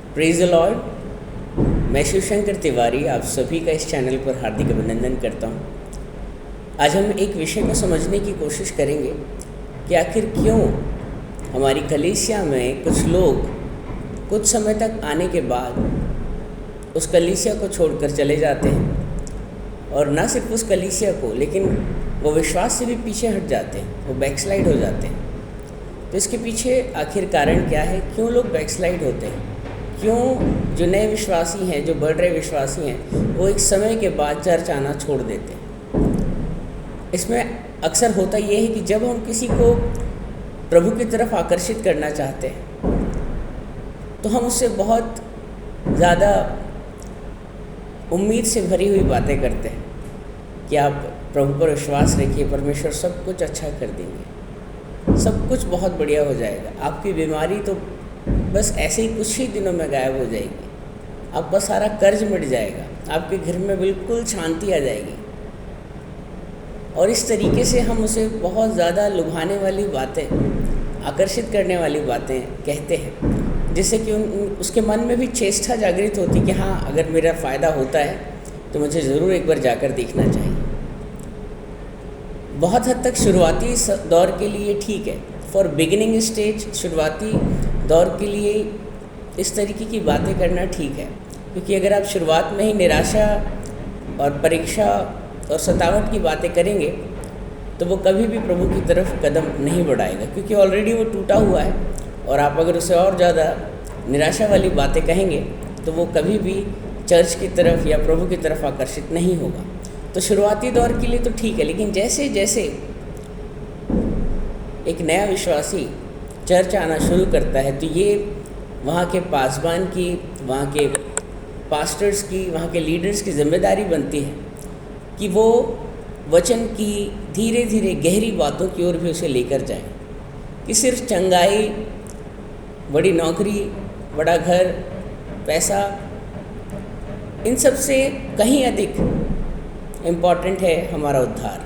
Praise the Lord. मैं शिवशंकर तिवारी आप सभी का इस चैनल पर हार्दिक अभिनंदन करता हूँ। आज हम एक विषय को समझने की कोशिश करेंगे कि आखिर क्यों हमारी कलीसिया में कुछ लोग कुछ समय तक आने के बाद उस कलीसिया को छोड़कर चले जाते हैं, और ना सिर्फ उस कलीसिया को लेकिन वो विश्वास से भी पीछे हट जाते हैं, वो बैकस्लाइड हो जाते हैं। तो इसके पीछे आखिर कारण क्या है, क्यों लोग बैकस्लाइड होते हैं, क्यों जो नए विश्वासी हैं, जो बढ़ रहे विश्वासी हैं, वो एक समय के बाद चर्च आना छोड़ देते हैं। इसमें अक्सर होता ये है कि जब हम किसी को प्रभु की तरफ आकर्षित करना चाहते हैं तो हम उससे बहुत ज़्यादा उम्मीद से भरी हुई बातें करते हैं कि आप प्रभु पर विश्वास रखिए, परमेश्वर सब कुछ अच्छा कर देंगे, सब कुछ बहुत बढ़िया हो जाएगा, आपकी बीमारी तो बस ऐसे ही कुछ ही दिनों में गायब हो जाएगी, आपका सारा कर्ज मिट जाएगा, आपके घर में बिल्कुल शांति आ जाएगी। और इस तरीके से हम उसे बहुत ज़्यादा लुभाने वाली बातें, आकर्षित करने वाली बातें कहते हैं, जिससे कि उसके मन में भी चेष्टा जागृत होती कि हाँ, अगर मेरा फ़ायदा होता है तो मुझे ज़रूर एक बार जाकर देखना चाहिए। बहुत हद तक शुरुआती दौर के लिए ठीक है, फॉर बिगिनिंग स्टेज, शुरुआती दौर के लिए इस तरीके की बातें करना ठीक है, क्योंकि अगर आप शुरुआत में ही निराशा और परीक्षा और सतावट की बातें करेंगे तो वो कभी भी प्रभु की तरफ कदम नहीं बढ़ाएगा, क्योंकि ऑलरेडी वो टूटा हुआ है। और आप अगर उसे और ज़्यादा निराशा वाली बातें कहेंगे तो वो कभी भी चर्च की तरफ या प्रभु की तरफ आकर्षित नहीं होगा। तो शुरुआती दौर के लिए तो ठीक है, लेकिन जैसे जैसे एक नया विश्वासी चर्च आना शुरू करता है तो ये वहाँ के पासबान की, वहाँ के पास्टर्स की, वहाँ के लीडर्स की जिम्मेदारी बनती है कि वो वचन की धीरे धीरे गहरी बातों की ओर भी उसे लेकर जाएं, कि सिर्फ चंगाई, बड़ी नौकरी, बड़ा घर, पैसा, इन सब से कहीं अधिक इम्पॉर्टेंट है हमारा उद्धार।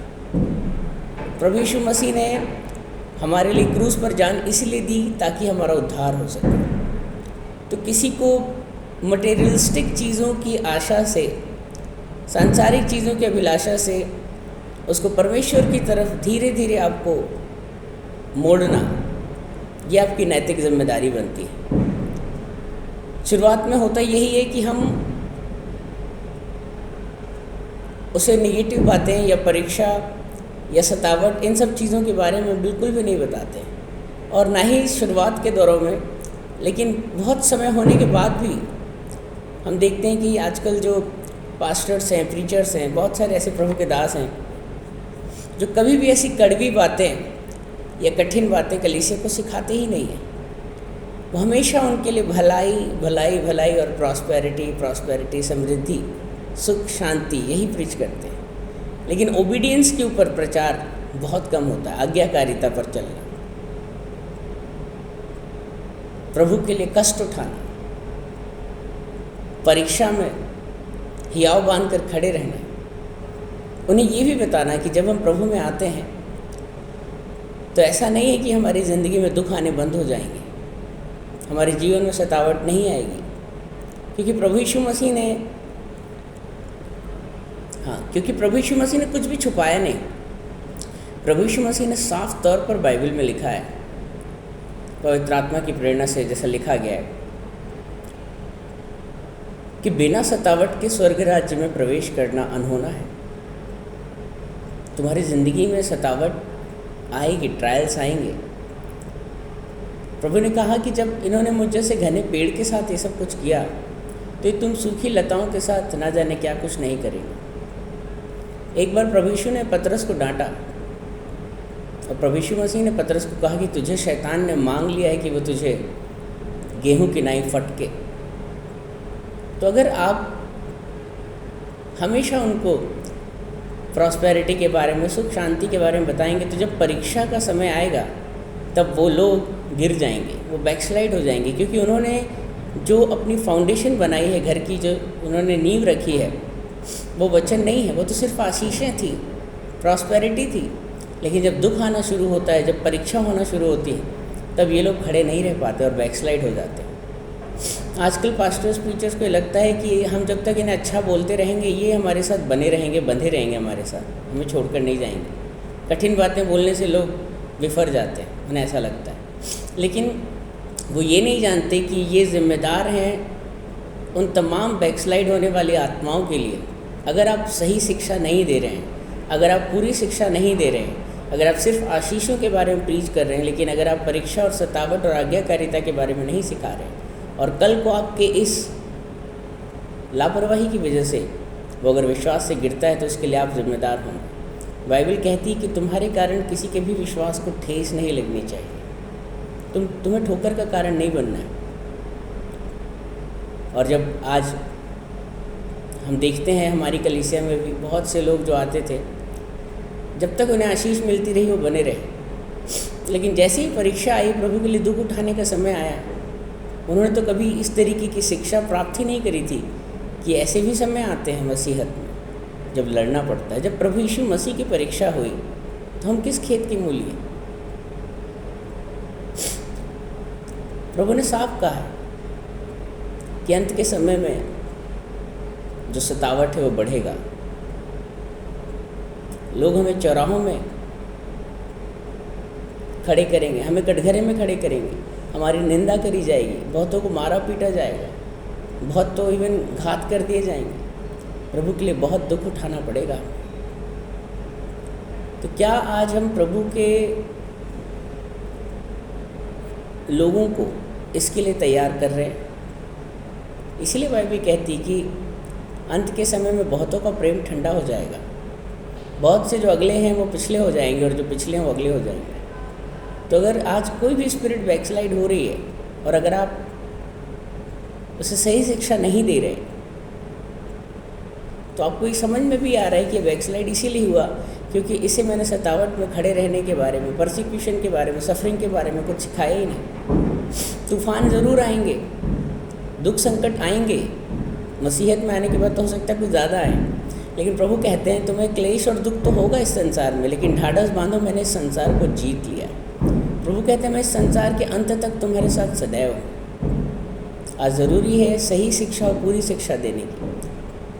प्रभु यीशु मसीह ने हमारे लिए क्रूस पर जान इसलिए दी ताकि हमारा उद्धार हो सके। तो किसी को मटेरियलिस्टिक चीज़ों की आशा से, सांसारिक चीज़ों की अभिलाषा से उसको परमेश्वर की तरफ धीरे धीरे आपको मोड़ना, ये आपकी नैतिक जिम्मेदारी बनती है। शुरुआत में होता यही है कि हम उसे नेगेटिव बातें या परीक्षा या सतावट, इन सब चीज़ों के बारे में बिल्कुल भी नहीं बताते, और ना ही शुरुआत के दौरों में। लेकिन बहुत समय होने के बाद भी हम देखते हैं कि आजकल जो पास्टर्स हैं, प्रीचर्स हैं, बहुत सारे ऐसे प्रभु के दास हैं जो कभी भी ऐसी कड़वी बातें या कठिन बातें कलीसिया को सिखाते ही नहीं हैं। वो हमेशा उनके लिए भलाई भलाई भलाई और प्रॉस्पेरिटी, समृद्धि, सुख, शांति, यही प्रीच करते हैं। लेकिन ओबीडियंस के ऊपर प्रचार बहुत कम होता है, आज्ञाकारिता पर चलना, प्रभु के लिए कष्ट उठाना, परीक्षा में हियाव बांध कर खड़े रहना, उन्हें ये भी बताना कि जब हम प्रभु में आते हैं तो ऐसा नहीं है कि हमारी ज़िंदगी में दुख आने बंद हो जाएंगे, हमारे जीवन में सतावट नहीं आएगी, क्योंकि प्रभु यीशु मसीह ने कुछ भी छुपाया नहीं। प्रभु यीशु मसीह ने साफ तौर पर बाइबल में लिखा है, पवित्र आत्मा की प्रेरणा से जैसा लिखा गया है कि बिना सतावट के स्वर्ग राज्य में प्रवेश करना अनहोना है। तुम्हारी ज़िंदगी में सतावट आएगी, ट्रायल्स आएंगे। प्रभु ने कहा कि जब इन्होंने मुझ जैसे घने पेड़ के साथ ये सब कुछ किया तो तुम सूखी लताओं के साथ ना जाने क्या कुछ नहीं करेंगे। एक बार प्रभु यीशु ने पतरस को डांटा, और प्रभु यीशु मसीह ने पतरस को कहा कि तुझे शैतान ने मांग लिया है कि वो तुझे गेहूं की नाई फटके। तो अगर आप हमेशा उनको प्रॉस्पेरिटी के बारे में, सुख शांति के बारे में बताएंगे तो जब परीक्षा का समय आएगा तब वो लोग गिर जाएंगे, वो बैकस्लाइड हो जाएंगे, क्योंकि उन्होंने जो अपनी फाउंडेशन बनाई है, घर की जो उन्होंने नींव रखी है, वो वचन नहीं है, वो तो सिर्फ आशीषें थी, प्रॉस्पेरिटी थी। लेकिन जब दुख आना शुरू होता है, जब परीक्षा होना शुरू होती है, तब ये लोग खड़े नहीं रह पाते और बैकस्लाइड हो जाते हैं। आजकल पास्टर्स प्रीचर्स को लगता है कि हम जब तक इन्हें अच्छा बोलते रहेंगे ये हमारे साथ बने रहेंगे, बंधे रहेंगे हमारे साथ, हमें छोड़कर नहीं जाएंगे। कठिन बातें बोलने से लोग विफर जाते हैं, उन्हें ऐसा लगता है। लेकिन वो ये नहीं जानते कि ये जिम्मेदार हैं उन तमाम बैकस्लाइड होने वाली आत्माओं के लिए। अगर आप सही शिक्षा नहीं दे रहे हैं, अगर आप पूरी शिक्षा नहीं दे रहे हैं, अगर आप सिर्फ आशीषों के बारे में प्रीच कर रहे हैं, लेकिन अगर आप परीक्षा और सतावट और आज्ञाकारिता के बारे में नहीं सिखा रहे हैं, और कल को आपके इस लापरवाही की वजह से वो अगर विश्वास से गिरता है तो उसके लिए आप जिम्मेदार होंगे। बाइबल कहती है कि तुम्हारे कारण किसी के भी विश्वास को ठेस नहीं लगनी चाहिए, तुम्हें ठोकर का कारण नहीं बनना है। और जब आज हम देखते हैं हमारी कलीसिया में भी बहुत से लोग जो आते थे, जब तक उन्हें आशीष मिलती रही वो बने रहे, लेकिन जैसे ही परीक्षा आई, प्रभु के लिए दुख उठाने का समय आया, उन्होंने तो कभी इस तरीके की शिक्षा प्राप्त ही नहीं करी थी कि ऐसे भी समय आते हैं मसीहत में जब लड़ना पड़ता है। जब प्रभु यीशु मसीह की परीक्षा हुई तो हम किस खेत की मूली हैं? प्रभु ने साफ कहा है कि अंत के समय में जो सतावट है वो बढ़ेगा। लोग हमें चौराहों में खड़े करेंगे, हमें कटघरे में खड़े करेंगे, हमारी निंदा करी जाएगी, बहुतों को मारा पीटा जाएगा, बहुत तो इवन घात कर दिए जाएंगे। प्रभु के लिए बहुत दुख उठाना पड़ेगा। तो क्या आज हम प्रभु के लोगों को इसके लिए तैयार कर रहे हैं? इसलिए बाइबल कहती है कि अंत के समय में बहुतों का प्रेम ठंडा हो जाएगा। बहुत से जो अगले हैं वो पिछले हो जाएंगे और जो पिछले हैं वो अगले हो जाएंगे। तो अगर आज कोई भी स्पिरिट बैकस्लाइड हो रही है और अगर आप उसे सही शिक्षा नहीं दे रहे, तो आपको ये समझ में भी आ रहा है कि बैकस्लाइड इसीलिए हुआ क्योंकि इसे मैंने सतावट में खड़े रहने के बारे में, परसिक्यूशन के बारे में, सफरिंग के बारे में कुछ सिखाया ही नहीं। तूफान ज़रूर आएंगे, दुख संकट आएंगे, मसीहत में आने के बाद तो हो सकता है कुछ ज़्यादा आए, लेकिन प्रभु कहते हैं तुम्हें क्लेश और दुख तो होगा इस संसार में, लेकिन ढाढ़स बांधो, मैंने इस संसार को जीत लिया। प्रभु कहते हैं मैं इस संसार के अंत तक तुम्हारे साथ सदैव हूँ। आज ज़रूरी है सही शिक्षा और पूरी शिक्षा देने की।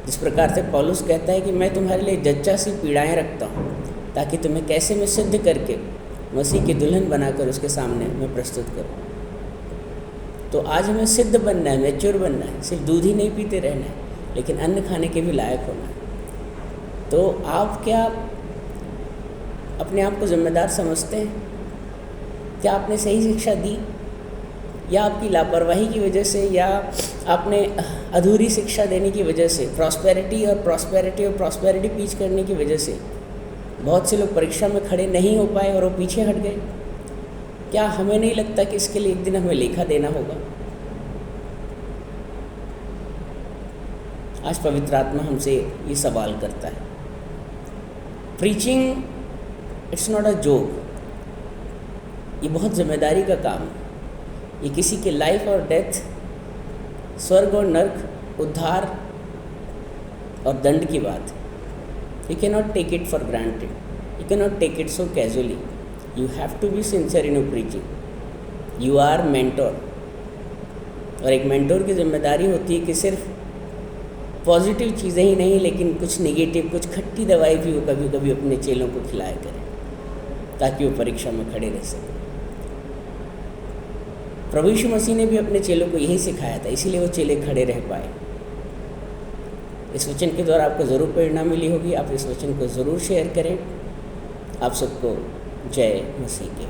जिस प्रकार से पौलुस कहता है कि मैं तुम्हारे लिए जच्चा सी पीड़ाएँ रखता हूँ ताकि तुम्हें कैसे मैं सिद्ध करके मसीह की दुल्हन बनाकर उसके सामने मैं प्रस्तुत करूँ। तो आज हमें सिद्ध बनना है, मैच्योर बनना है, सिर्फ दूध ही नहीं पीते रहना है, लेकिन अन्न खाने के भी लायक होना है। तो आप क्या अपने आप को जिम्मेदार समझते हैं? क्या आपने सही शिक्षा दी, या आपकी लापरवाही की वजह से, या आपने अधूरी शिक्षा देने की वजह से, प्रॉस्पेरिटी पीच करने की वजह से बहुत से लोग परीक्षा में खड़े नहीं हो पाए और वो पीछे हट गए? क्या हमें नहीं लगता कि इसके लिए एक दिन हमें लेखा देना होगा? आज पवित्र आत्मा हमसे ये सवाल करता है। Preaching it's not a joke, ये बहुत जिम्मेदारी का काम है। ये किसी के लाइफ और डेथ, स्वर्ग और नर्क, उद्धार और दंड की बात है। You can not take it for granted, you can not take it so casually. You have to be sincere in your preaching. You are mentor. और एक मेंटोर की जिम्मेदारी होती है कि सिर्फ पॉजिटिव चीज़ें ही नहीं, लेकिन कुछ नेगेटिव, कुछ खट्टी दवाई भी वो कभी कभी अपने चेलों को खिलाया करें ताकि वो परीक्षा में खड़े रह सकें। प्रभु यीशु मसीह ने भी अपने चेलों को यही सिखाया था, इसीलिए वो चेले खड़े रह पाए। इस वचन के द्वारा आपको ज़रूर प्रेरणा मिली होगी। आप इस वचन को ज़रूर शेयर करें। आप सबको जय मसीह की।